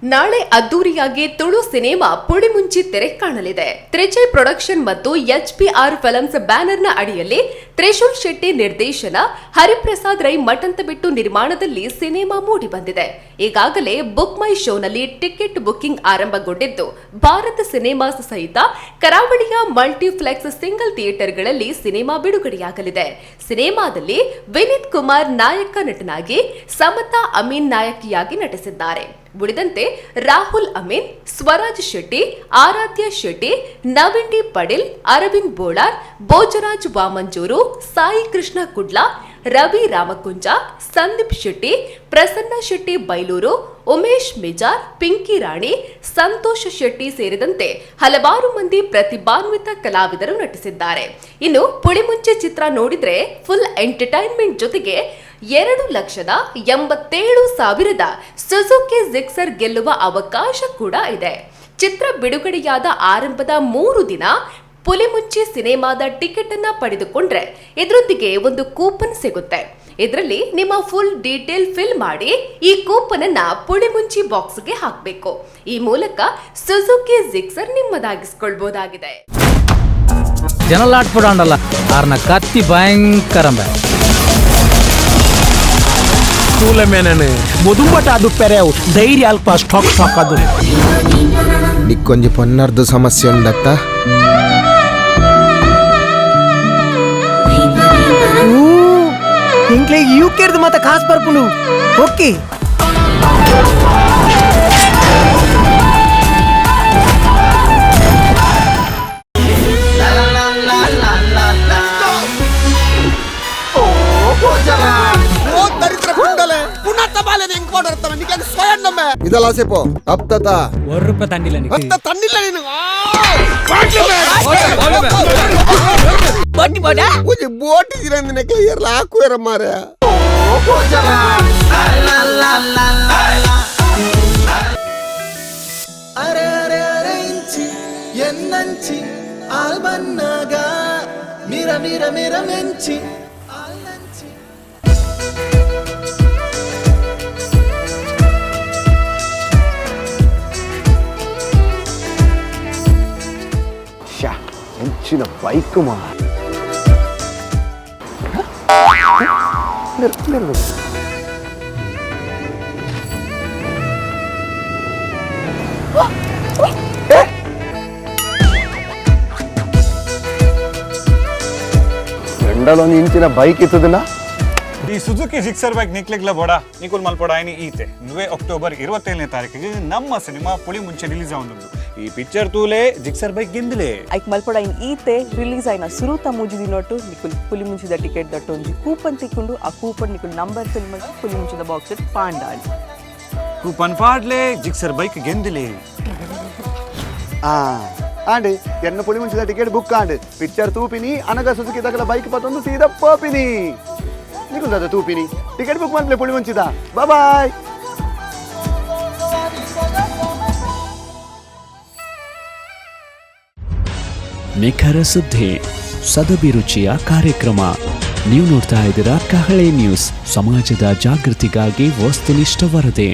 ನಾಳೆ ಅದ್ದೂರಿಯಾಗಿ ತುಳು ಸಿನಿಮಾ ಪುಳಿಮುಂಚಿ ತೆರೆ ಕಾಣಲಿದೆ. ತ್ರಿಜಯ್ ಪ್ರೊಡಕ್ಷನ್ ಮತ್ತು HBR ಫಿಲ್ಮ್ಸ್ ಬ್ಯಾನರ್ನ ಅಡಿಯಲ್ಲಿ ತ್ರಿಶೂಲ್ ಶೆಟ್ಟಿ ನಿರ್ದೇಶನ, ಹರಿಪ್ರಸಾದ್ ರೈ ಮಠಂತಬಿಟ್ಟು ನಿರ್ಮಾಣದಲ್ಲಿ ಸಿನಿಮಾ ಮೂಡಿ ಬಂದಿದೆ. ಈಗಾಗಲೇ ಬುಕ್ ಮೈ ಶೋನಲ್ಲಿ ಟಿಕೆಟ್ ಬುಕಿಂಗ್ ಆರಂಭಗೊಂಡಿದ್ದು, ಭಾರತ ಸಿನಿಮಾಸ್ ಸಹಿತ ಕರಾವಳಿಯ ಮಲ್ಟಿಪ್ಲೆಕ್ಸ್ ಸಿಂಗಲ್ ಥಿಯೇಟರ್ಗಳಲ್ಲಿ ಸಿನಿಮಾ ಬಿಡುಗಡೆಯಾಗಲಿದೆ. ಸಿನಿಮಾದಲ್ಲಿ ವಿನೀತ್ ಕುಮಾರ್ ನಾಯಕ ನಟನಾಗಿ, ಸಮತಾ ಅಮೀನ್ ನಾಯಕಿಯಾಗಿ ನಟಿಸಿದ್ದಾರೆ. ಉಳಿದಂತೆ ರಾಹುಲ್ ಅಮೀನ್, ಸ್ವರಾಜ್ ಶೆಟ್ಟಿ, ಆರಾಧ್ಯ ಶೆಟ್ಟಿ, ನವೀನ್ ಡಿ ಪಡೀಲ್, ಅರವಿಂದ್ ಬೋಳಾರ್, ಭೋಜರಾಜ್ ವಾಮಂಜೂರು, ಸಾಯಿ ಕೃಷ್ಣ ಕುಡ್ಲಾ, ರವಿ ರಾಮಕುಂಜ, ಸಂದೀಪ್ ಶೆಟ್ಟಿ, ಪ್ರಸನ್ನ ಶೆಟ್ಟಿ ಬೈಲೂರು, ಉಮೇಶ್ ಮಿಜಾರ್, ಪಿಂಕಿ ರಾಣಿ, ಸಂತೋಷ್ ಶೆಟ್ಟಿ ಸೇರಿದಂತೆ ಹಲವಾರು ಮಂದಿ ಪ್ರತಿಭಾನ್ವಿತ ಕಲಾವಿದರು ನಟಿಸಿದ್ದಾರೆ. ಇನ್ನು ಪುಳಿಮುಂಚಿ ಚಿತ್ರ ನೋಡಿದ್ರೆ ಫುಲ್ ಎಂಟರ್ಟೈನ್ಮೆಂಟ್ ಜೊತೆಗೆ 2,87,000 ಸುಜುಕಿ ಜಿಕ್ಸರ್ ಗೆಲ್ಲುವ ಅವಕಾಶ ಕೂಡ ಇದೆ. ಚಿತ್ರ ಬಿಡುಗಡೆಯಾದ ಆರಂಭದ 3 ದಿನ ಪುಳಿಮುಂಚಿ ಸಿನಿಮಾದ ಟಿಕೆಟ್ ಅನ್ನ ಪಡೆದುಕೊಂಡ್ರೆ ಇದರೊಂದಿಗೆ ಒಂದು ಕೂಪನ್ ಸಿಗುತ್ತೆ. ಇದರಲ್ಲಿ ನಿಮ್ಮ ಫುಲ್ ಡೀಟೇಲ್ ಫಿಲ್ ಮಾಡಿ ಈ ಕೂಪನ್ ಅನ್ನ ಪುಳಿಮುಂಚಿ ಬಾಕ್ಸ್ಗೆ ಹಾಕಬೇಕು. ಈ ಮೂಲಕ ಸುಜುಕಿ ಜಿಕ್ಸರ್ ನಿಮ್ಮದಾಗಿಸಿಕೊಳ್ಳಬಹುದಾಗಿದೆ. ಜನಲಾಟ್ಪಡಲ್ಲ ಆರ್ನ ಕತ್ತಿ ಭಯಂಕರ ತೂಲೆ ಮೇನನೆ ಮೊದುಂಬಟ ಅದು ಪೆರೆವು ಧೈರ್ಯ ಅಲ್ಪ ಸ್ಟಾಕ್ ಅದು ನಿಕ್ಕೊಂಜಿ ಪೊನ್ನರ್ದು ಸಮಸ್ಯೆ ಉಂಡತ್ತ ಇಂಕ್ಲೆ ಯುಕೆರ್ದು ಮಾತ ಕಾಸ್ ಬರ್ಪುಂಡು ಓಕೆ ಇದೆಲ್ಲ ಸೇಪೋ ಅಪ್ತತ ₹1 ತಂಡಿಲ್ಲ ಬೋಟ್ ಇರಂದಿನ ಕ್ಲಿಯರ್ ಹಾಕುವರ ಮಾರ ఎన్నంచి ఆల్బన్నగా మిర మిర మిర మెంచి ಹೆಂಚಿನ ಬೈಕ್ ಮಾ ಎಂಡಲೊಂದು ಇಂಚಿನ ಬೈಕ್ ಇತ್ತದಲ್ಲ ಈ ಸುಜುಕಿ ಜಿಕ್ಸರ್ ಬೈಕ್ ನಿಕ್ಲಿಗ್ಲ ಬೋಡ ನಿಕುಲ್ ಮಲ್ಪೋಡ ಆಯ್ನಿ ಈತೆ ಅಕ್ಟೋಬರ್ 27ನೇ ತಾರೀಕಿಗೆ ನಮ್ಮ ಸಿನಿಮಾ ಪುಳಿ ಮುಂಚೆ ರಿಲೀಸ್ ಆವೊಂದುಂಡು. ಈ ಪಿಕ್ಚರ್ ತೂಲೆ ಜಿಕ್ಸರ್ ಬೈಕ್ ಗೆಂದಿಲೆ ಐಕ್ ಮಲ್ಪೋಡ ಆಯ್ನಿ ಈತೆ ರಿಲೀಸ್ ಆಯ್ನ ಸುರುತ ಮೂಜಿದಿ ನೋಟು ನಿಕುಲ್ ಪುಲಿ ಮುಂಚಿದ ಟಿಕೆಟ್ ದಟ್ಟು ಒಂಜಿ ಕೂಪನ್ ತಿಕ್ಕೊಂಡು ಆ ಕೂಪನ್ ನಿಕುಲ್ ನಂಬರ್ ಫಿಲ್ ಮಾಡಿ ಪುಲಿ ಮುಂಚಿದ ಬಾಕ್ಸ್ ಪಾಂಡಾಡಿ ಕೂಪನ್ ಪಾಡ್ಲೆ ಜಿಕ್ಸರ್ ಬೈಕ್ ಗೆಂದಿಲೆ ಆಂಡ್ ಎನ್ನ ಪುಳಿ ಮುಂಚಿದ ಟಿಕೆಟ್ ಬುಕ್ ಆಂಡ್ ಪಿಕ್ಚರ್ ತೂಪಿನಿ ಅನಗ ಸುಜುಕಿ ತಗಲ ಬೈಕ್ ಪತ್ತೊಂದು ಸೀದಾ ಪೋಪಿನಿ ನಿಕುಲ್ ದಾದ ತೂಪಿನಿ ಟಿಕೆಟ್ ಬುಕ್ ಮಾಡ್ಲೆ ಪುಳಿ ಮುಂಚಿದ ಬಾಯ್. ನಿಖರ ಸುದ್ದಿ, ಸದಭಿರುಚಿಯ ಕಾರ್ಯಕ್ರಮ. ನೀವು ನೋಡ್ತಾ ಇದ್ದೀರಾ ಕಹಳೆ ನ್ಯೂಸ್, ಸಮಾಜದ ಜಾಗೃತಿಗಾಗಿ ವಸ್ತುನಿಷ್ಠ ವರದಿ.